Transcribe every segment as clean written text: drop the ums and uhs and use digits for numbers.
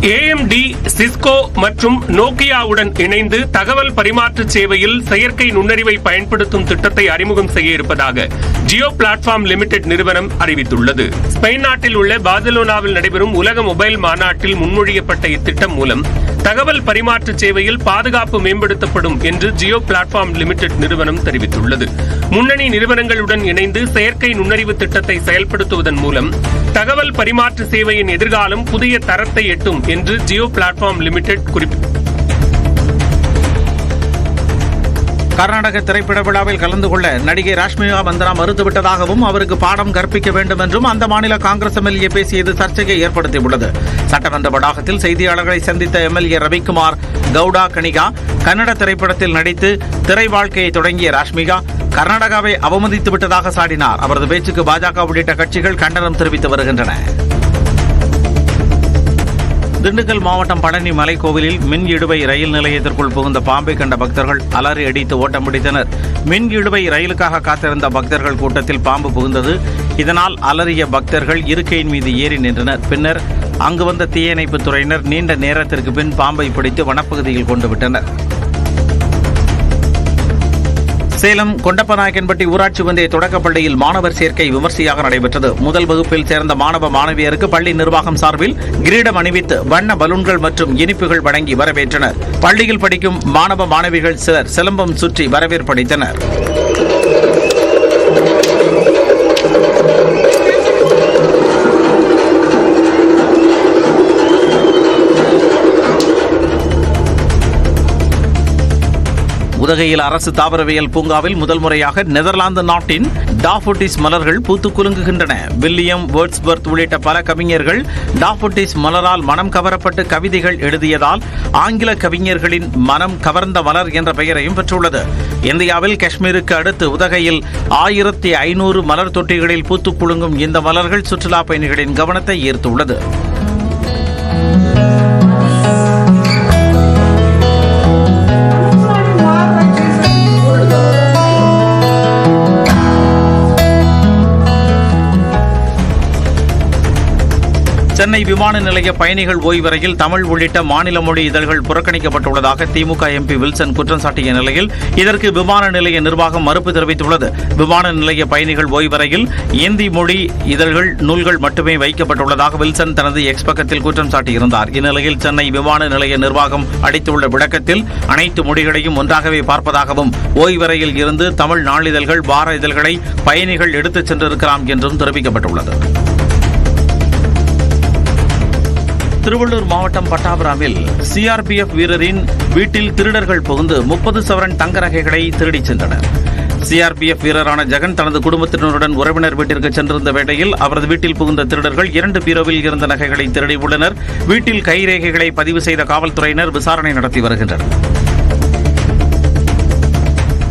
AMD, Cisco மற்றும் நோக்கியாவுடன் இணைந்து தகவல் பரிமாற்ற சேவையில் செயற்கை நுண்ணறிவை பயன்படுத்தும் திட்டத்தை அறிமுகம் செய்ய இருப்பதாக ஜியோ பிளாட்ஃபார்ம் லிமிடெட் நிறுவனம் அறிவித்துள்ளது. ஸ்பெயின் நாட்டில் உள்ள பார்சிலோனாவில் நடைபெறும் உலக மொபைல் மாநாட்டில் முன்மொழியப்பட்ட இத்திட்டம் மூலம் தகவல் பரிமாற்ற சேவையில் பாதுகாப்பு மேம்படுத்தப்படும் என்று ஜியோ பிளாட்ஃபார்ம் லிமிடெட் நிறுவனம் தெரிவித்துள்ளது. முன்னணி நிறுவனங்களுடன் இணைந்து செயற்கை நுண்ணறிவு திட்டத்தை செயல்படுத்துவதன் மூலம் தகவல் பரிமாற்ற சேவையின் எதிர்காலம் புதிய தரத்தை எட்டும் என்று ஜியோ பிளாட்ஃபார்ம் லிமிடெட் குறிப்பிட்டது. கர்நாடக திரைப்பட விழாவில் கலந்து கொள்ள நடிகை ராஷ்மிகா மந்தனா மறுத்துவிட்டதாகவும் அவருக்கு பாடம் கற்பிக்க வேண்டும் என்றும் அந்த மாநில காங்கிரஸ் எம்எல்ஏ பேசியது சர்ச்சையை ஏற்படுத்தியுள்ளது. சட்டமன்ற வளாகத்தில் செய்தியாளர்களை சந்தித்த எம்எல்ஏ ரவிக்குமார் கவுடா கனிகா கன்னட திரைப்படத்தில் நடித்து திரை வாழ்க்கையை தொடங்கிய ராஷ்மிகா கர்நாடகாவை அவமதித்து விட்டதாக சாடினார். அவரது பேச்சுக்கு பாஜக உள்ளிட்ட கட்சிகள் கண்டனம் தெரிவித்து வருகின்றன. திண்டுக்கல் மாவட்டம் பழனி மலைக்கோவிலில் மின் இழுவை ரயில் நிலையத்திற்குள் புகுந்த பாம்பை கண்ட பக்தர்கள் அலறி அடித்து ஓட்டம் பிடித்தனர். மின் இழுவை ரயிலுக்காக காத்திருந்த பக்தர்கள் கூட்டத்தில் பாம்பு புகுந்தது. இதனால் அலறிய பக்தர்கள் இருக்கையின் மீது ஏறி நின்றனர். பின்னர் அங்கு வந்த தீயணைப்புத் துறையினர் நீண்ட நேரத்திற்கு பின் பாம்பை பிடித்து வனப்பகுதியில் கொண்டு விட்டனர். சேலம் கொண்டப்பநாயக்கன்பட்டி ஊராட்சி ஒன்றிய தொடக்கப்பள்ளியில் மாணவர் சேர்க்கை விமர்சையாக நடைபெற்றது. முதல் வகுப்பில் சேர்ந்த மாணவ மாணவியருக்கு பள்ளி நிர்வாகம் சார்பில் கிரீடம் அணிவித்து வண்ண பலூன்கள் மற்றும் இனிப்புகள் வழங்கி வரவேற்றனர். பள்ளியில் படிக்கும் மாணவ மாணவிகள் சிலர் சிலம்பம் சுற்றி வரவேற்பளித்தனர். உதகையில் அரசு தாவரவியல் பூங்காவில் முதல் முறையாக நெதர்லாந்து நாட்டின் டாஃபோடிஸ் மலர்கள் பூத்து குலுங்குகின்றன. வில்லியம் வேர்ட்ஸ்வர்த் உள்ளிட்ட பல கவிஞர்கள் டாஃபோடிஸ் மலரால் மனம் கவரப்பட்டு கவிதைகள் எழுதியதால் ஆங்கில கவிஞர்களின் மனம் கவர்ந்த மலர் என்ற பெயரையும் பெற்றுள்ளது. இந்தியாவில் காஷ்மீருக்கு அடுத்து உதகையில் 1500 மலர் தொட்டிகளில் பூத்து குலுங்கும் இந்த மலர்கள் சுற்றுலா பயணிகளின் கவனத்தை ஈர்த்துள்ளது. சென்னை விமான நிலைய பயணிகள் ஓய்வறையில் தமிழ் உள்ளிட்ட மாநில மொழி இதழ்கள் புறக்கணிக்கப்பட்டுள்ளதாக திமுக எம்பி வில்சன் குற்றம் சாட்டிய நிலையில் இதற்கு விமான நிலைய நிர்வாகம் மறுப்பு தெரிவித்துள்ளது. விமான நிலைய பயணிகள் ஓய்வறையில் இந்தி மொழி இதழ்கள் நூல்கள் மட்டுமே வைக்கப்பட்டுள்ளதாக வில்சன் தனது எக்ஸ் பக்கத்தில் குற்றம் சாட்டியிருந்தார். இந்நிலையில் சென்னை விமான நிலைய நிர்வாகம் அளித்துள்ள விளக்கத்தில் அனைத்து மொழிகளையும் ஒன்றாகவே பார்ப்பதாகவும் ஓய்வறையில் இருந்து தமிழ் நாளிதழ்கள் வார இதழ்களை பயணிகள் எடுத்துச் சென்றிருக்கலாம் என்றும் தெரிவிக்கப்பட்டுள்ளது. திருவள்ளூர் மாவட்டம் பட்டாபுராவில் சிஆர்பிஎஃப் வீரரின் வீட்டில் திருடர்கள் புகுந்து 30 சவரன் தங்க நகைகளை திருடிச் சென்றனர். சிஆர்பிஎஃப் வீரரான ஜெகன் தனது குடும்பத்தினருடன் உறவினர் வீட்டிற்கு சென்றிருந்த வேளையில் அவரது வீட்டில் புகுந்த திருடர்கள் 2 பீரோவில் இருந்த நகைகளை திருடியுள்ளனர். வீட்டில் கைரேகைகளை பதிவு செய்த காவல்துறையினர் விசாரணை நடத்தி வருகின்றனர்.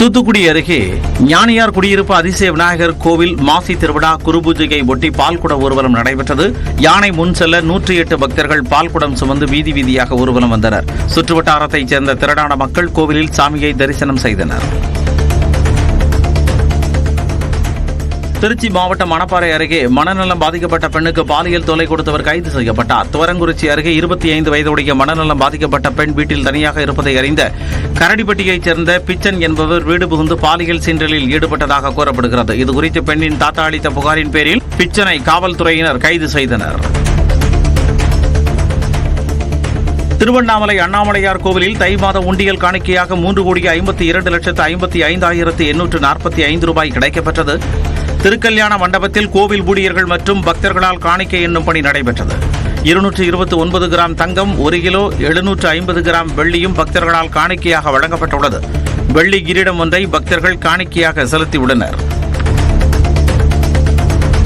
தூத்துக்குடி அருகே ஞானியார் குடியிருப்பு அதிசய விநாயகர் கோவில் மாசி திருவிழா குருபூஜையை ஒட்டி பால்குட ஊர்வலம் நடைபெற்றது. யானை முன் செல்ல 108 பக்தர்கள் பால்குடம் சுமந்து வீதி வீதியாக ஊர்வலம் வந்தனர். சுற்றுவட்டாரத்தைச் சேர்ந்த திரளான மக்கள் கோவிலில் சாமியை தரிசனம் செய்தனர். திருச்சி மாவட்டம் மணப்பாறை அருகே மனநலம் பாதிக்கப்பட்ட பெண்ணுக்கு பாலியல் தொல்லை கொடுத்தவர் கைது செய்யப்பட்டார். துவரங்குறிச்சி அருகே 25 வயதுடைய மனநலம் பாதிக்கப்பட்ட பெண் வீட்டில் தனியாக இருப்பதை அறிந்த கரடிப்பட்டியைச் சேர்ந்த பிச்சன் என்பவர் வீடு புகுந்து பாலியல் சீண்டலில் ஈடுபட்டதாக கூறப்படுகிறது. இதுகுறித்து பெண்ணின் தாத்தா அளித்த புகாரின் பேரில் பிச்சனை காவல்துறையினர் கைது செய்தனர். திருவண்ணாமலை அண்ணாமலையார் கோவிலில் தை மாத உண்டியல் காணிக்கையாக 3,52,55,845 ரூபாய் கிடைக்கப்பெற்றது. திருக்கல்யாண மண்டபத்தில் கோவில் ஊழியர்கள் மற்றும் பக்தர்களால் காணிக்கை எண்ணும் பணி நடைபெற்றது. 229 கிராம் தங்கம், 1 கிலோ 750 கிராம் வெள்ளியும் பக்தர்களால் காணிக்கையாக வழங்கப்பட்டுள்ளது. வெள்ளி கிரீடம் ஒன்றை பக்தர்கள் காணிக்கையாக செலுத்தியுள்ளனர்.